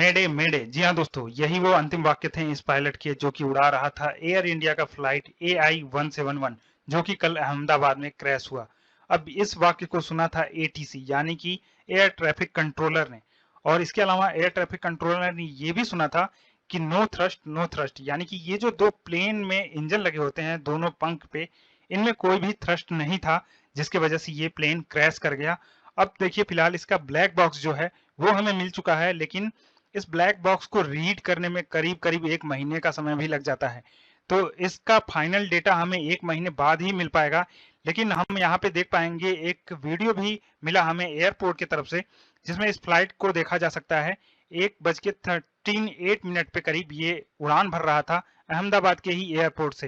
मेडे मेडे। जी हाँ दोस्तों, यही वो अंतिम वाक्य थे इस पायलट के जो कि उड़ा रहा था एयर इंडिया का फ्लाइट AI-171 जो कि कल अहमदाबाद में क्रैश हुआ। अब इस वाक्य को सुना था ATC यानी कि एयर ट्रैफिक कंट्रोलर ने, और इसके अलावा एयर ट्रैफिक कंट्रोलर ने ये भी सुना था कि नो थ्रस्ट यानी कि ये जो दो प्लेन में इंजन लगे होते हैं दोनों पंख पे, इनमें कोई भी थ्रस्ट नहीं था जिसकी वजह से ये प्लेन क्रैश कर गया। अब देखिए फिलहाल इसका ब्लैक बॉक्स जो है वो हमें मिल चुका है, लेकिन इस ब्लैक बॉक्स को रीड करने में करीब करीब 1 महीने का समय भी लग जाता है। तो इसका फाइनल डेटा हमें 1 महीने बाद ही मिल पाएगा। लेकिन हम यहाँ पे देख पाएंगे एक वीडियो भी मिला हमें एयरपोर्ट की तरफ से, जिसमें इस फ्लाइट को देखा जा सकता है। 1:13 पे करीब ये उड़ान भर रहा था अहमदाबाद के ही एयरपोर्ट से।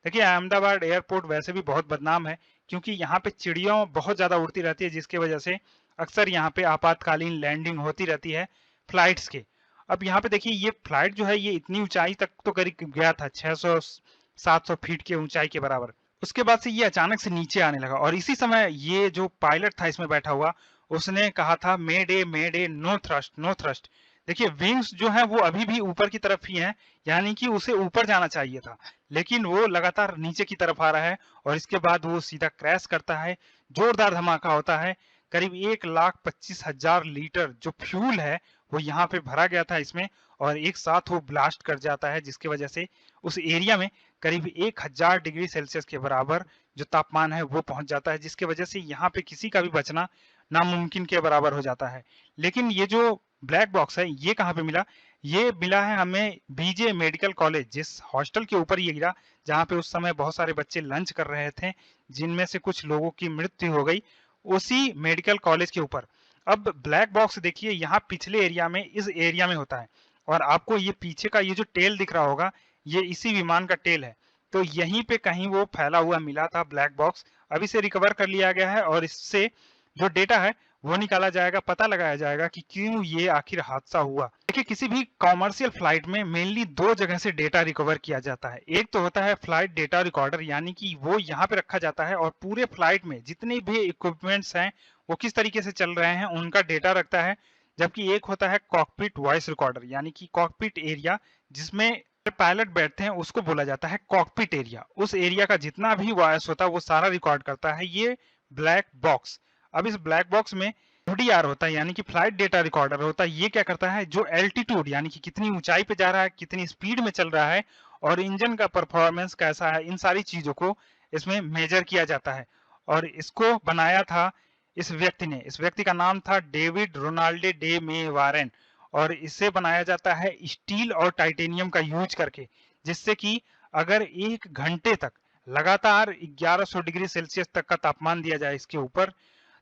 देखिए अहमदाबाद एयरपोर्ट वैसे भी बहुत बदनाम है, क्योंकि यहाँ पे चिड़ियों बहुत ज्यादा उड़ती रहती है, जिसकी वजह से अक्सर यहाँ पे आपातकालीन लैंडिंग होती रहती है फ्लाइट्स के। अब यहाँ पे देखिए ये फ्लाइट जो है ये इतनी ऊंचाई तक तो करीब गया था, 600-700 फीट की ऊंचाई के बराबर। उसके बाद से ये अचानक से नीचे आने लगा, और इसी समय ये जो पायलट था इसमें बैठा हुआ, उसने कहा था mayday no thrust no thrust. देखिए विंग्स जो है वो अभी भी ऊपर की तरफ ही हैं, यानी कि उसे ऊपर जाना चाहिए था, लेकिन वो लगातार नीचे की तरफ आ रहा है, और इसके बाद वो सीधा क्रैश करता है। जोरदार धमाका होता है। करीब 1,25,000 लीटर जो फ्यूल है वो यहाँ पे भरा गया था इसमें, और एक साथ वो ब्लास्ट कर जाता है, जिसकी वजह से उस एरिया में करीब 1,000 डिग्री सेल्सियस के बराबर जो तापमान है वो पहुंच जाता है, जिसकी वजह से यहाँ पे किसी का भी बचना नामुमकिन के बराबर हो जाता है। लेकिन ये जो ब्लैक बॉक्स है ये कहाँ पे मिला? ये मिला है हमें BJ मेडिकल कॉलेज, जिस हॉस्टल के ऊपर ये गिरा, जहाँ पे उस समय बहुत सारे बच्चे लंच कर रहे थे, जिनमें से कुछ लोगों की मृत्यु हो गई उसी मेडिकल कॉलेज के ऊपर। अब ब्लैक बॉक्स देखिए यहाँ पिछले एरिया में, इस एरिया में होता है, और आपको ये पीछे का ये जो टेल दिख रहा होगा ये इसी विमान का टेल है। तो यहीं पे कहीं वो फैला हुआ मिला था ब्लैक बॉक्स। अब इसे रिकवर कर लिया गया है, और इससे जो डेटा है वो निकाला जाएगा, पता लगाया जाएगा कि क्यों ये आखिर हादसा हुआ। देखिए किसी भी कॉमर्शियल फ्लाइट में मेनली दो जगह से डेटा रिकवर किया जाता है। एक तो होता है फ्लाइट डेटा रिकॉर्डर, यानी कि वो यहाँ पे रखा जाता है और पूरे फ्लाइट में जितने भी इक्विपमेंट्स हैं वो किस तरीके से चल रहे हैं उनका डेटा रखता है। जबकि एक होता है कॉकपिट वॉइस रिकॉर्डर, यानी कि कॉकपिट एरिया जिसमें पायलट बैठते हैं उसको बोला जाता है कॉकपिट एरिया। उस एरिया का जितना भी वॉइस होता है वो सारा रिकॉर्ड करता है ये ब्लैक बॉक्स। अब इस ब्लैक बॉक्स में FDR होता है, यानी कि फ्लाइट डेटा रिकॉर्डर होता है। ये क्या करता है, जो एल्टीट्यूड यानी कि कितनी ऊंचाई पे जा रहा है, कितनी स्पीड में चल रहा है, और इंजन का परफॉर्मेंस कैसा है, इन सारी चीजों को इसमें मेजर किया जाता है। और इसको बनाया था इस व्यक्ति ने, इस व्यक्ति का नाम था डेविड रोनाल्डे डे मे वारेन, और इसे बनाया जाता है स्टील और टाइटेनियम का यूज करके, जिससे कि अगर 1 घंटे तक लगातार 1100 डिग्री सेल्सियस तक का तापमान दिया जाए इसके ऊपर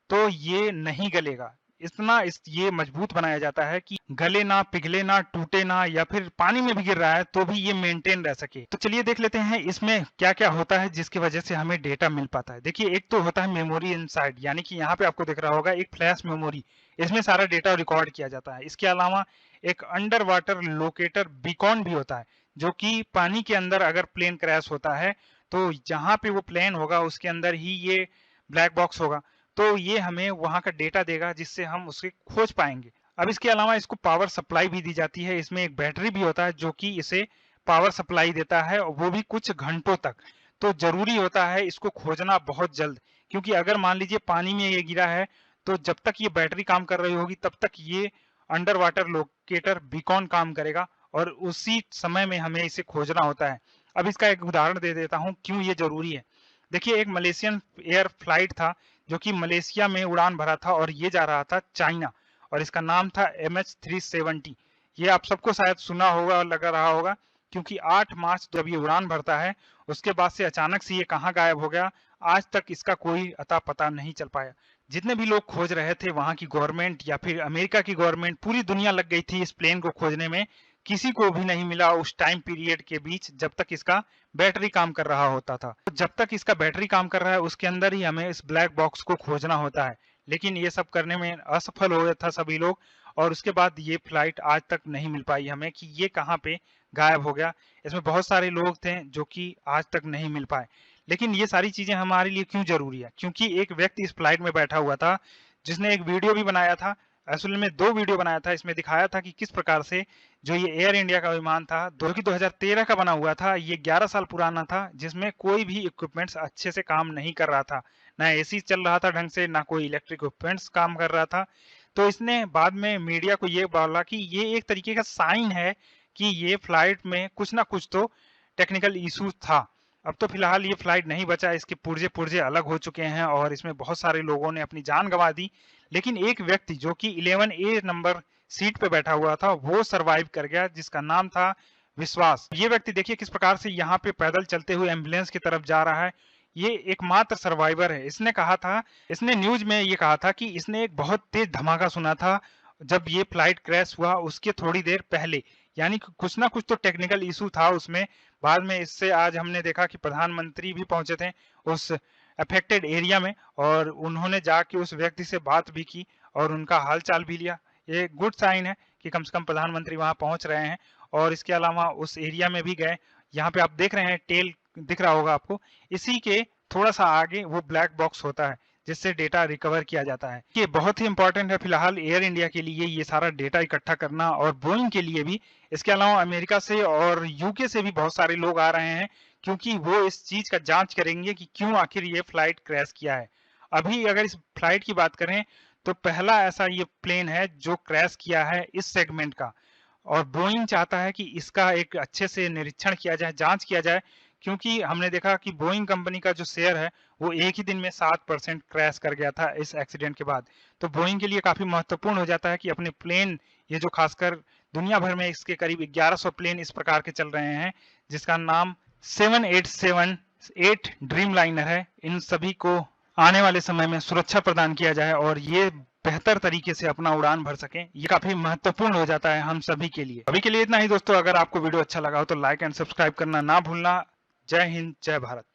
तो ये नहीं गलेगा। इतना ये मजबूत बनाया जाता है कि गले ना, पिघले ना, टूटे ना, या फिर पानी में भी गिर रहा है तो भी ये मेंटेन रह सके। तो चलिए देख लेते हैं इसमें क्या क्या होता है जिसकी वजह से हमें डेटा मिल पाता है। देखिए एक तो होता है मेमोरी इनसाइड, यानी कि यहाँ पे आपको दिख रहा होगा एक फ्लैश मेमोरी, इसमें सारा डेटा रिकॉर्ड किया जाता है। इसके अलावा एक अंडर वाटर लोकेटर बीकॉन भी होता है, जो कि पानी के अंदर अगर प्लेन क्रैश होता है तो जहां पे वो प्लेन होगा उसके अंदर ही ये ब्लैक बॉक्स होगा, तो ये हमें वहां का डेटा देगा जिससे हम उसके खोज पाएंगे। अब इसके अलावा इसको पावर सप्लाई भी दी जाती है। इसमें एक बैटरी भी होता है जो कि इसे पावर सप्लाई देता है, और वो भी कुछ घंटों तक। तो जरूरी होता है इसको खोजना बहुत जल्द, क्योंकि अगर मान लीजिए पानी में ये गिरा है तो जब तक ये बैटरी काम कर रही होगी तब तक ये अंडर वाटर लोकेटर बीकॉन काम करेगा, और उसी समय में हमें इसे खोजना होता है। अब इसका एक उदाहरण दे देता हूँ क्यों ये जरूरी है। देखिए एक मलेशियन एयर फ्लाइट था जो कि मलेशिया में उड़ान भरा था, और ये जा रहा था चाइना, और इसका नाम था MH370। ये आप सबको शायद सुना होगा और लग रहा होगा, क्योंकि 8 मार्च जब ये उड़ान भरता है उसके बाद से अचानक से ये कहाँ गायब हो गया, आज तक इसका कोई अता पता नहीं चल पाया। जितने भी लोग खोज रहे थे, वहां की गवर्नमेंट या फिर अमेरिका की गवर्नमेंट, पूरी दुनिया लग गई थी इस प्लेन को खोजने में, किसी को भी नहीं मिला उस टाइम पीरियड के बीच जब तक इसका बैटरी काम कर रहा होता था। तो जब तक इसका बैटरी काम कर रहा है उसके अंदर ही हमें इस ब्लैक बॉक्स को खोजना होता है, लेकिन ये सब करने में असफल हो गया था सभी लोग, और उसके बाद ये फ्लाइट आज तक नहीं मिल पाई हमें कि ये कहाँ पे गायब हो गया। इसमें बहुत सारे लोग थे जो कि आज तक नहीं मिल पाए। लेकिन ये सारी चीजें हमारे लिए क्यों जरूरी है, क्योंकि एक व्यक्ति इस फ्लाइट में बैठा हुआ था जिसने एक वीडियो भी बनाया था असल में 2 वीडियो बनाया था। इसमें दिखाया था कि किस प्रकार से जो ये एयर इंडिया का विमान था, जो कि 2013 का बना हुआ था, ये 11 साल पुराना था, जिसमें कोई भी इक्विपमेंट्स अच्छे से काम नहीं कर रहा था। ना एसी चल रहा था ढंग से, ना कोई इलेक्ट्रिक इक्विपमेंट्स काम कर रहा था। तो इसने बाद में मीडिया को ये बोला कि ये एक तरीके का साइन है कि ये फ्लाइट में कुछ ना कुछ तो टेक्निकल इशू था। अब तो फिलहाल ये फ्लाइट नहीं बचा, इसके पुर्जे अलग हो चुके हैं और इसमें बहुत सारे लोगों ने अपनी जान गंवा दी। लेकिन एक व्यक्ति जो कि 11A नंबर सीट पे बैठा हुआ था, वो सरवाइव कर गया, जिसका नाम था विश्वास। ये व्यक्ति देखिए किस प्रकार से यहाँ पे पैदल चलते हुए एम्बुलेंस की तरफ जा रहा है। ये एकमात्र सर्वाइवर है। इसने कहा था, इसने न्यूज में ये कहा था कि इसने एक बहुत तेज धमाका सुना था जब ये फ्लाइट क्रैश हुआ उसके थोड़ी देर पहले, यानी कि कुछ ना कुछ तो टेक्निकल इशू था उसमें। बाद में इससे आज हमने देखा कि प्रधानमंत्री भी पहुंचे थे उस अफेक्टेड एरिया में और उन्होंने जाके उस व्यक्ति से बात भी की और उनका हालचाल भी लिया। ये गुड साइन है कि कम से कम प्रधानमंत्री वहां पहुंच रहे हैं। और इसके अलावा उस एरिया में भी गए। यहाँ पे आप देख रहे हैं टेल दिख रहा होगा आपको, इसी के थोड़ा सा आगे वो ब्लैक बॉक्स होता है जिससे डेटा रिकवर किया जाता है। ये बहुत ही इंपॉर्टेंट है फिलहाल एयर इंडिया के लिए ये सारा डेटा इकट्ठा करना, और बोइंग के लिए भी। इसके अलावा अमेरिका से और यूके से भी बहुत सारे लोग आ रहे हैं, क्योंकि वो इस चीज का जांच करेंगे कि क्यों आखिर ये फ्लाइट क्रैश किया है। अभी अगर इस फ्लाइट की बात करें तो पहला ऐसा ये प्लेन है जो क्रैश किया है इस सेगमेंट का, और बोइंग चाहता है कि इसका एक अच्छे से निरीक्षण किया जाए, जांच किया जाए, क्योंकि हमने देखा कि बोइंग कंपनी का जो शेयर है वो एक ही दिन में 7% क्रैश कर गया था इस एक्सीडेंट के बाद। तो बोइंग के लिए काफी महत्वपूर्ण हो जाता है कि अपने प्लेन, ये जो खासकर दुनिया भर में इसके करीब 1100 प्लेन इस प्रकार के चल रहे हैं जिसका नाम 7878 ड्रीम लाइनर है, इन सभी को आने वाले समय में सुरक्षा प्रदान किया जाए और ये बेहतर तरीके से अपना उड़ान भर सकें। ये काफी महत्वपूर्ण हो जाता है हम सभी के लिए। अभी के लिए इतना ही दोस्तों। अगर आपको वीडियो अच्छा लगा हो तो लाइक एंड सब्सक्राइब करना ना भूलना। जय हिंद, जय भारत।